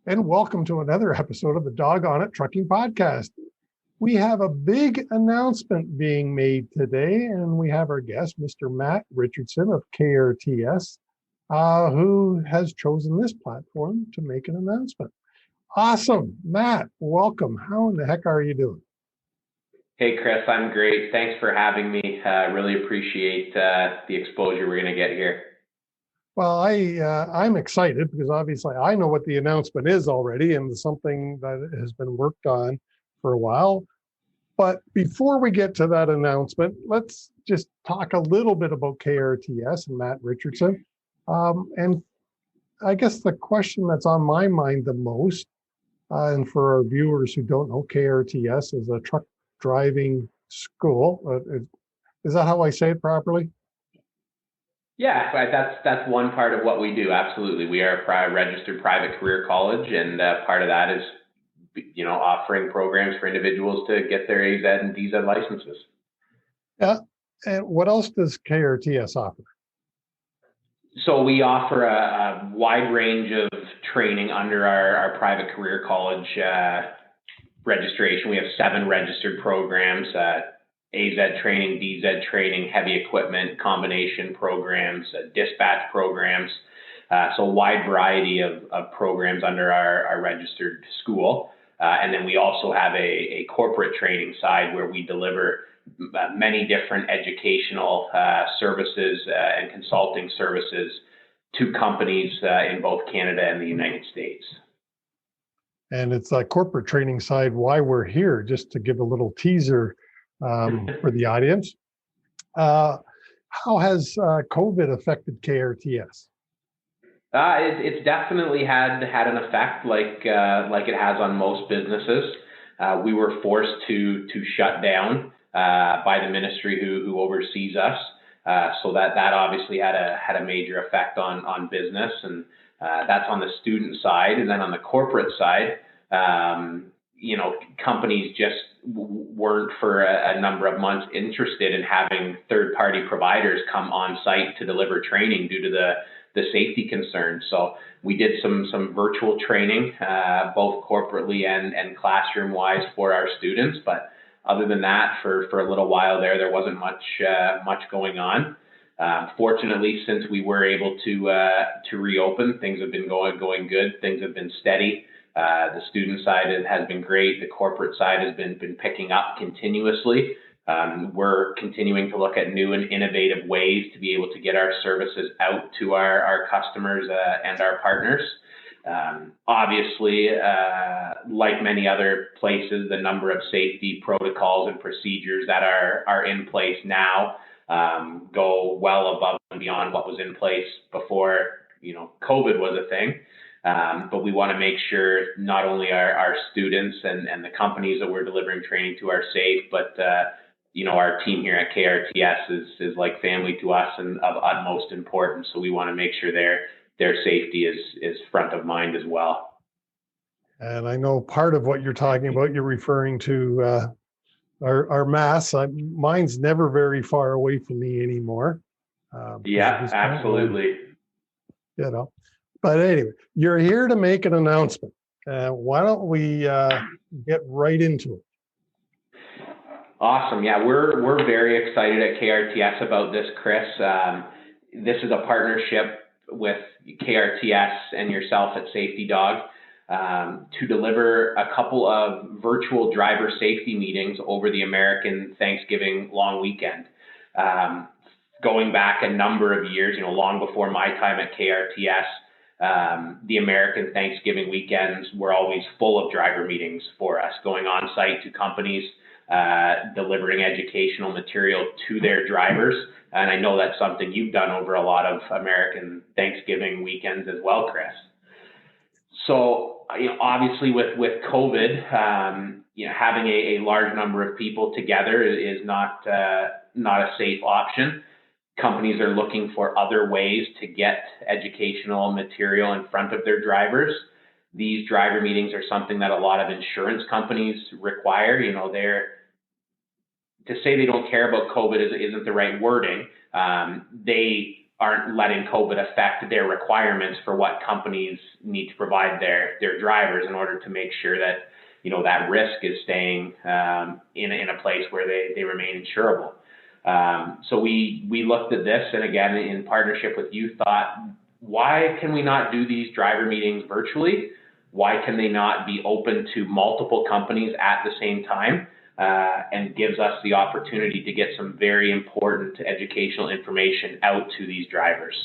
And welcome to another episode of the Doggone It Trucking Podcast. We have a big announcement being made today, and we have our guest, Mr. Matt Richardson of KRTS, who has chosen this platform to make an announcement. Awesome. Matt, welcome. How in the heck are you doing? Hey, Chris, I'm great. Thanks for having me. Really appreciate the exposure we're going to get here. Well, I'm excited because obviously I know what the announcement is already, and it's something that has been worked on for a while. But before we get to that announcement, let's just talk a little bit about KRTS and Matt Richardson. And I guess the question that's on my mind the most, and for our viewers who don't know, KRTS is a truck driving school. Is that how I say it properly? Yeah, that's one part of what we do. Absolutely, we are a registered private career college, and part of that is, offering programs for individuals to get their AZ and DZ licenses. Yeah. And what else does KRTS offer? So we offer a wide range of training under our private career college registration. We have 7 registered programs. AZ training, DZ training, heavy equipment combination programs, dispatch programs. So a wide variety of programs under our registered school. And then we also have a corporate training side where we deliver many different educational services and consulting services to companies in both Canada and the United States. And it's that corporate training side, why we're here, just to give a little teaser for the audience. How has COVID affected KRTS? It's definitely had an effect, like it has on most businesses. We were forced to shut down by the ministry who oversees us, so that obviously had a major effect on business, and that's on the student side. And then on the corporate side, companies just weren't for a number of months interested in having third-party providers come on site to deliver training due to the safety concerns. So we did some virtual training, both corporately and classroom-wise for our students. But other than that, for a little while there wasn't much going on. Fortunately, since we were able to reopen, things have been going good. Things have been steady. The student side has been great. The corporate side has been picking up continuously. We're continuing to look at new and innovative ways to be able to get our services out to our customers and our partners. Obviously, like many other places, the number of safety protocols and procedures that are in place now go well above and beyond what was in place before COVID was a thing. But we want to make sure not only our students and the companies that we're delivering training to are safe, but our team here at KRTS is like family to us and of utmost importance. So we want to make sure their safety is front of mind as well. And I know part of what you're talking about, you're referring to our mass. Mine's never very far away from me anymore. Yeah, absolutely. But anyway, you're here to make an announcement. Why don't we get right into it? Awesome. Yeah, we're very excited at KRTS about this, Chris. This is a partnership with KRTS and yourself at Safety Dawg to deliver a couple of virtual driver safety meetings over the American Thanksgiving long weekend. Going back a number of years, long before my time at KRTS, the American Thanksgiving weekends were always full of driver meetings for us, going on site to companies, delivering educational material to their drivers. And I know that's something you've done over a lot of American Thanksgiving weekends as well, Chris. So, obviously with COVID, having a large number of people together is not a safe option. Companies are looking for other ways to get educational material in front of their drivers. These driver meetings are something that a lot of insurance companies require. To say they don't care about COVID isn't the right wording. They aren't letting COVID affect their requirements for what companies need to provide their drivers in order to make sure that, that risk is staying in a place where they remain insurable. So we looked at this, and again, in partnership with you, thought, why can we not do these driver meetings virtually? Why can they not be open to multiple companies at the same time? And gives us the opportunity to get some very important educational information out to these drivers.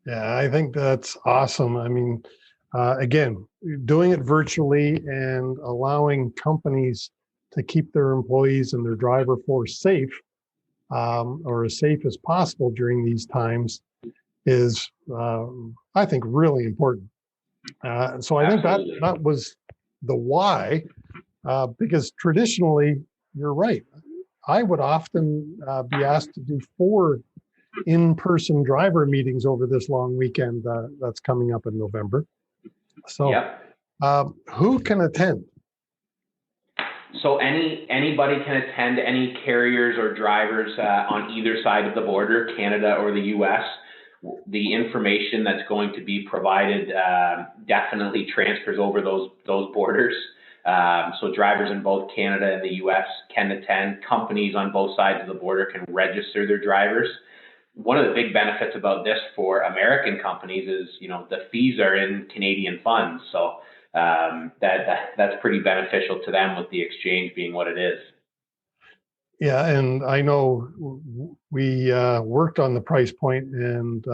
Yeah, I think that's awesome. I mean, again, doing it virtually and allowing companies to keep their employees and their driver force safe, or as safe as possible during these times, is, I think, really important. So I think that was the why. Because traditionally, you're right. I would often be asked to do 4 in-person driver meetings over this long weekend that's coming up in November. So, who can attend? So anybody can attend. Any carriers or drivers on either side of the border, Canada or the U.S. The information that's going to be provided definitely transfers over those borders. So drivers in both Canada and the U.S. can attend. Companies on both sides of the border can register their drivers. One of the big benefits about this for American companies is, the fees are in Canadian funds. So that's pretty beneficial to them, with the exchange being what it is. Yeah, and I know we worked on the price point, and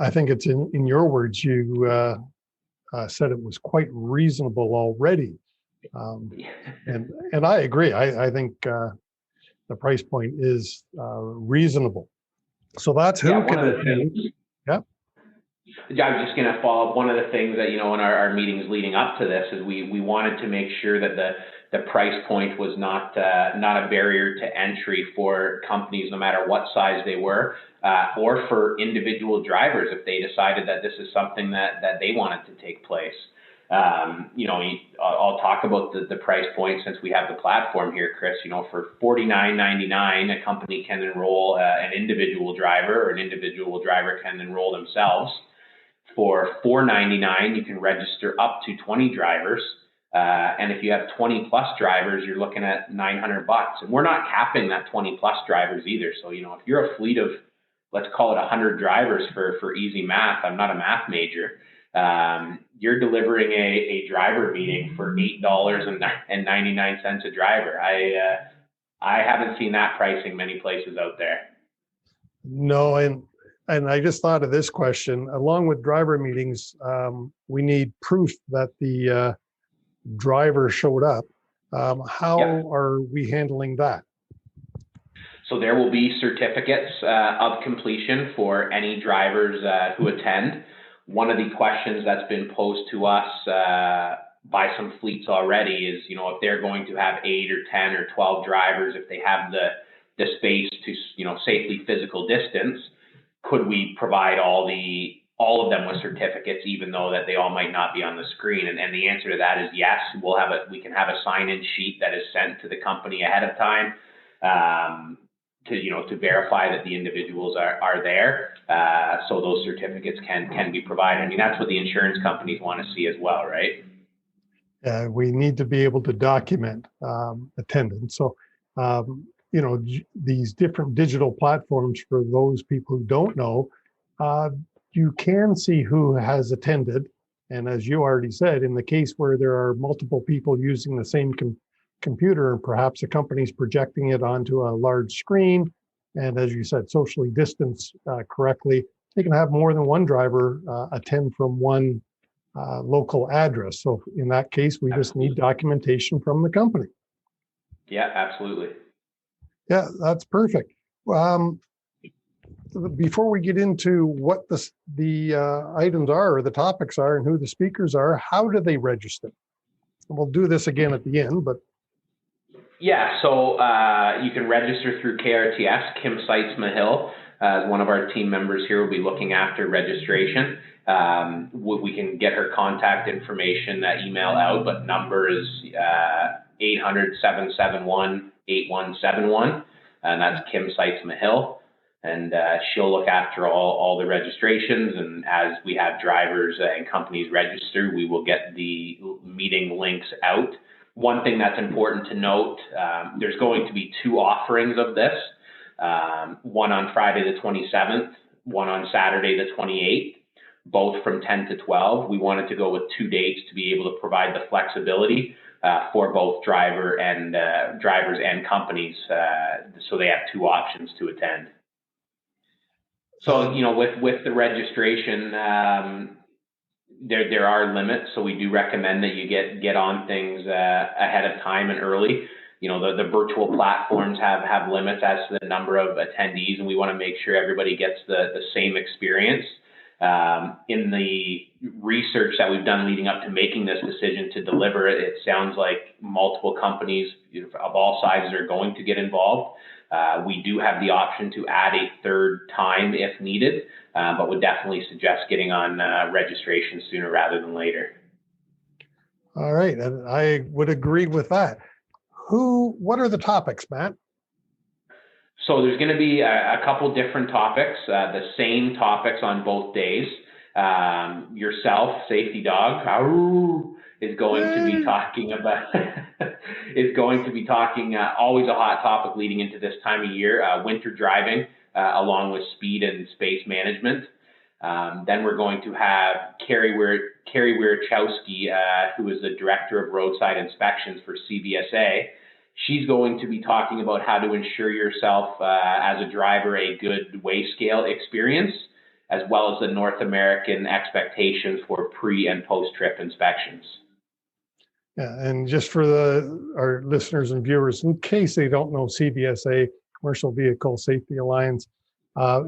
I think it's in your words, you said it was quite reasonable already. And I agree. I think the price point is reasonable. So that's who can attend. Yeah. I was just going to follow up. One of the things that, in our meetings leading up to this is we wanted to make sure that the price point was not a barrier to entry for companies, no matter what size they were, or for individual drivers if they decided that this is something that they wanted to take place. I'll talk about the price point since we have the platform here, Chris. For $49.99, a company can enroll an individual driver, or an individual driver can enroll themselves. For $4.99, you can register up to 20 drivers. And if you have 20 plus drivers, you're looking at $900. And we're not capping that 20 plus drivers either. So, if you're a fleet of, let's call it 100 drivers for easy math, I'm not a math major, you're delivering a driver meeting for $8.99 a driver. I haven't seen that pricing many places out there. No, and I just thought of this question. Along with driver meetings, we need proof that the driver showed up. How are we handling that? So there will be certificates of completion for any drivers who attend. One of the questions that's been posed to us by some fleets already is, if they're going to have 8 or 10 or 12 drivers, if they have the space to, safely physical distance, could we provide all of them with certificates, even though that they all might not be on the screen? And the answer to that is yes. We can have a sign-in sheet that is sent to the company ahead of time to verify that the individuals are there. So those certificates can be provided. I mean, that's what the insurance companies want to see as well, right? We need to be able to document attendance. So, these different digital platforms, for those people who don't know, you can see who has attended. And as you already said, in the case where there are multiple people using the same computer, and perhaps a company's projecting it onto a large screen, and as you said, socially distanced correctly, they can have more than one driver attend from one local address. So in that case, we just need documentation from the company. Yeah, absolutely. Yeah, that's perfect. Before we get into what the items are, or the topics are, and who the speakers are, how do they register? We'll do this again at the end, but. Yeah, so you can register through KRTS. Kim Seitz-Mahill, as one of our team members here, will be looking after registration. We can get her contact information, email out, but number is 800-771-8171, and that's Kim Seitz-Mahill. and she'll look after all the registrations. And as we have drivers and companies register, we will get the meeting links out. One thing that's important to note, there's going to be 2 offerings of this, one on Friday the 27th, one on Saturday the 28th, both from 10 to 12. We wanted to go with 2 dates to be able to provide the flexibility for both drivers and companies, so they have 2 options to attend. So, with the registration, there are limits, so we do recommend that you get on things ahead of time and early. The virtual platforms have limits as to the number of attendees, and we want to make sure everybody gets the same experience. In the research that we've done leading up to making this decision to deliver it, it sounds like multiple companies of all sizes are going to get involved. We do have the option to add a 3rd time if needed, but would definitely suggest getting on registration sooner rather than later. All right, and I would agree with that. What are the topics, Matt? So there's going to be a couple different topics, the same topics on both days. Yourself, Safety Dawg, is going to be talking about always a hot topic leading into this time of year, winter driving, along with speed and space management. Then we're going to have Carrie Wierchowski, who is the Director of Roadside Inspections for CBSA. She's going to be talking about how to ensure yourself as a driver a good weigh scale experience, as well as the North American expectations for pre and post-trip inspections. Yeah, and just for our listeners and viewers, in case they don't know CVSA, Commercial Vehicle Safety Alliance,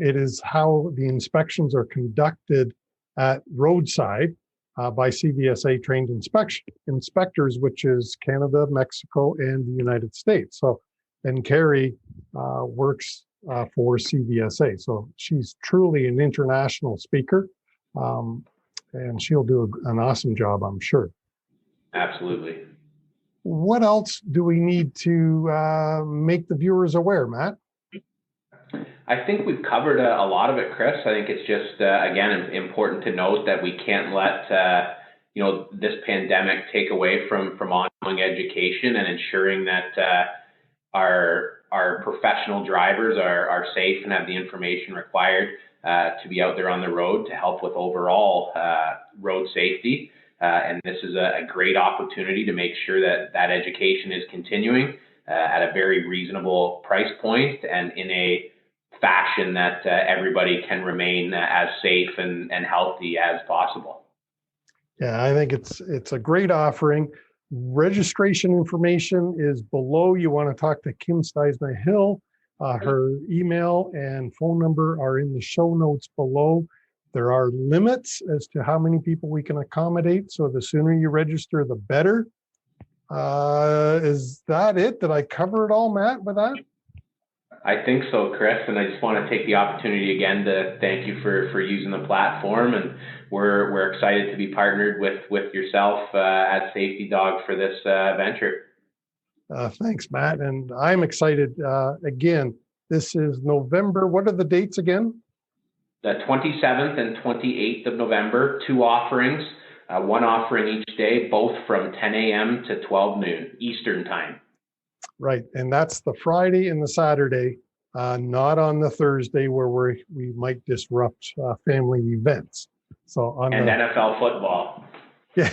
it is how the inspections are conducted at roadside by CVSA trained inspectors, which is Canada, Mexico, and the United States. So, and Carrie works for CVSA. So she's truly an international speaker, and she'll do an awesome job, I'm sure. Absolutely. What else do we need to make the viewers aware, Matt? I think we've covered a lot of it, Chris. I think it's just, again, important to note that we can't let, this pandemic take away from ongoing education and ensuring that our professional drivers are safe and have the information required to be out there on the road to help with overall road safety. And this is a great opportunity to make sure that education is continuing at a very reasonable price point and in a fashion that everybody can remain as safe and healthy as possible. Yeah, I think it's a great offering. Registration information is below. You want to talk to Kim Steisner-Hill. Her email and phone number are in the show notes below. There are limits as to how many people we can accommodate. So the sooner you register, the better. Is that it? Did I cover it all, Matt, with that? I think so, Chris, and I just want to take the opportunity again to thank you for using the platform, and we're excited to be partnered with yourself at Safety Dawg for this venture. Thanks, Matt, and I'm excited. Again, this is November. What are the dates again? The 27th and 28th of November, 2 offerings, one offering each day, both from 10 a.m. to 12 noon Eastern time. Right, and that's the Friday and the Saturday, not on the Thursday where we might disrupt family events. So on NFL football. Yeah,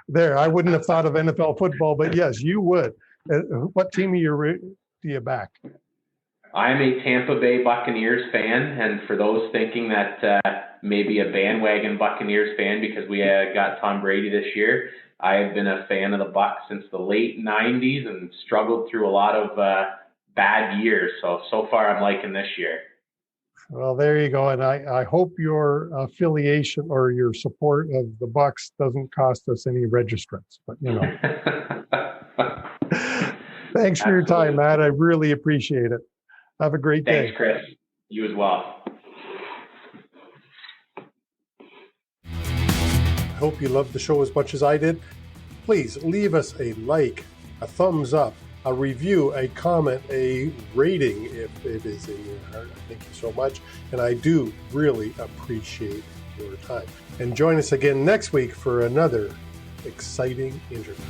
there. I wouldn't have thought of NFL football, but yes, you would. What team do you back? I'm a Tampa Bay Buccaneers fan, and for those thinking that maybe a bandwagon Buccaneers fan because we got Tom Brady this year, I have been a fan of the Bucs since the late 90s and struggled through a lot of bad years. So far, I'm liking this year. Well, there you go. And I hope your affiliation or your support of the Bucs doesn't cost us any registrants. But, Thanks for your time, Matt. I really appreciate it. Have a great day. Thanks, Chris. You as well. I hope you loved the show as much as I did. Please leave us a like, a thumbs up, a review, a comment, a rating if it is in your heart. Thank you so much. And I do really appreciate your time. And join us again next week for another exciting interview.